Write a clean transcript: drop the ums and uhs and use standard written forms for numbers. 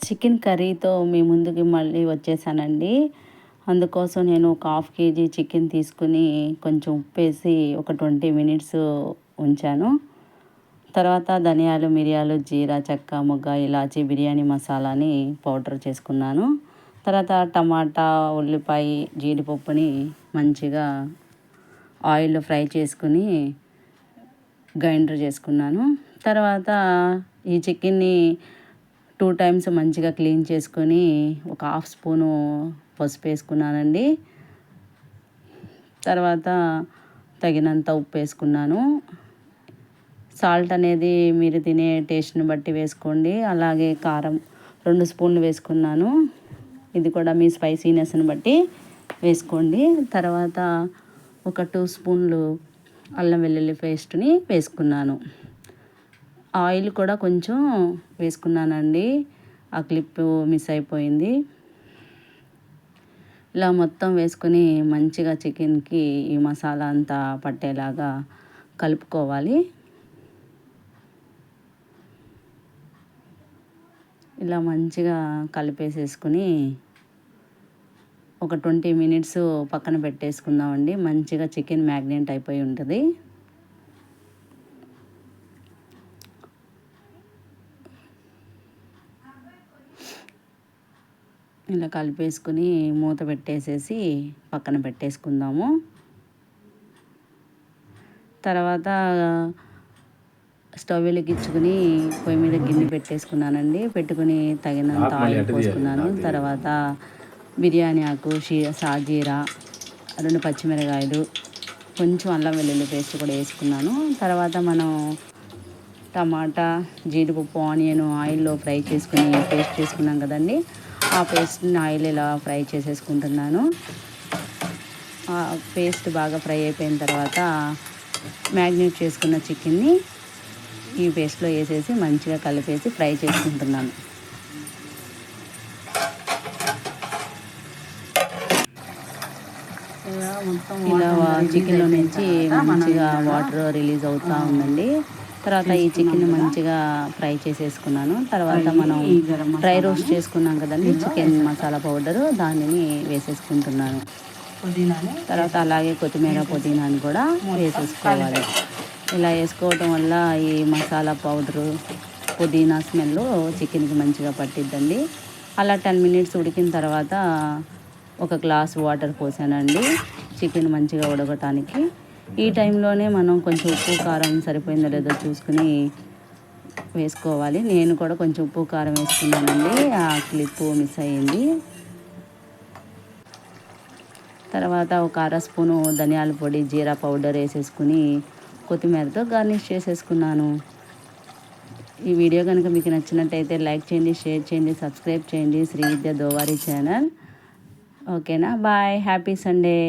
Chicken కర్రీతో మీ ముందుకి మళ్ళీ వచ్చేసానండి. అందుకోసం నేను ఒక హాఫ్ కేజీ చికెన్ తీసుకుని కొంచెం ఉప్పేసి ఒక 20 మినిట్స్ ఉంచాను. తర్వాత ధనియాలు, మిరియాలు, జీరా, చెక్క, మొగ్గ, ఇలాచి, బిర్యానీ మసాలాని పౌడర్ చేసుకున్నాను. తర్వాత టమాటా, ఉల్లిపాయ, జీడిపప్పుని మంచిగా ఆయిల్లో ఫ్రై చేసుకుని గ్రైండర్ చేసుకున్నాను. తర్వాత ఈ చికెన్ని 2 టైమ్స్ మంచిగా క్లీన్ చేసుకొని ఒక హాఫ్ స్పూను పసుపు వేసుకున్నానండి. తర్వాత తగినంత ఉప్పు వేసుకున్నాను. సాల్ట్ అనేది మీరు తినే టేస్ట్ని బట్టి వేసుకోండి. అలాగే కారం 2 స్పూన్లు వేసుకున్నాను. ఇది కూడా మీ స్పైసీనెస్ని బట్టి వేసుకోండి. తర్వాత ఒక 2 స్పూన్లు అల్లం వెల్లుల్లి పేస్ట్ని వేసుకున్నాను. ఆయిల్ కూడా కొంచెం వేసుకున్నానండి. ఆ క్లిప్ మిస్ అయిపోయింది. ఇలా మొత్తం వేసుకొని మంచిగా చికెన్కి ఈ మసాలా అంతా పట్టేలాగా కలుపుకోవాలి. ఇలా మంచిగా కలిపేసేసుకుని ఒక 20 మినిట్స్ పక్కన పెట్టేసుకుందామండి. మంచిగా చికెన్ మ్యాగ్నేట్ అయిపోయి ఉంటుంది. ఇలా కలిపేసుకుని మూత పెట్టేసేసి పక్కన పెట్టేసుకుందాము. తర్వాత స్టవ్ వెలిగించుకుని పొయ్యి మీద గిన్నె పెట్టేసుకున్నానండి. పెట్టుకుని తగినంత ఆయిల్ పోసుకున్నాను. తర్వాత బిర్యానీ ఆకు, సాజీరా, 2 పచ్చిమిరకాయలు, కొంచెం అల్లం వెల్లుల్లి పేస్ట్ కూడా వేసుకున్నాను. తర్వాత మనం టమాటా, జీడిపప్పు, ఆనియన్ ఆయిల్లో ఫ్రై చేసుకుని పేస్ట్ చేసుకున్నాం కదండి. ఆ పేస్ట్ని ఆయిల్ ఇలా ఫ్రై చేసేసుకుంటున్నాను. ఆ పేస్ట్ బాగా ఫ్రై అయిపోయిన తర్వాత మ్యాగ్నేట్ చేసుకున్న చికెన్ని ఈ పేస్ట్లో వేసేసి మంచిగా కలిపేసి ఫ్రై చేసుకుంటున్నాను. ఇలా చికెన్లో నుంచి మంచిగా వాటర్ రిలీజ్ అవుతూ ఉందండి. తర్వాత ఈ చికెన్ మంచిగా ఫ్రై చేసేసుకున్నాను. తర్వాత మనం డ్రై రోస్ట్ చేసుకున్నాం కదండి చికెన్ మసాలా పౌడరు, దానిని వేసేసుకుంటున్నాను. తర్వాత అలాగే కొత్తిమీర, పుదీనాని కూడా వేసేసుకోవాలి. ఇలా వేసుకోవటం వల్ల ఈ మసాలా పౌడరు, పుదీనా స్మెల్ చికెన్కి మంచిగా పట్టిద్దండి. అలా 10 మినిట్స్ ఉడికిన తర్వాత ఒక గ్లాస్ వాటర్ పోసానండి చికెన్ మంచిగా ఉడకటానికి. ఈ టైంలోనే మనం కొంచెం ఉప్పు కారం సరిపోయిందో లేదో చూసుకుని వేసుకోవాలి. నేను కూడా కొంచెం ఉప్పు కారం వేసుకున్నానండి. ఆ క్లిప్ మిస్ అయ్యింది. తర్వాత ఒక 1/2 స్పూను ధనియాల పొడి, జీరా పౌడర్ వేసేసుకుని కొత్తిమీరతో గార్నిష్ చేసేసుకున్నాను. ఈ వీడియో కనుక మీకు నచ్చినట్టయితే లైక్ చేయండి, షేర్ చేయండి, సబ్స్క్రైబ్ చేయండి. శ్రీ విద్య దోవారి ఛానల్. ఓకేనా? బాయ్. Happy Sunday.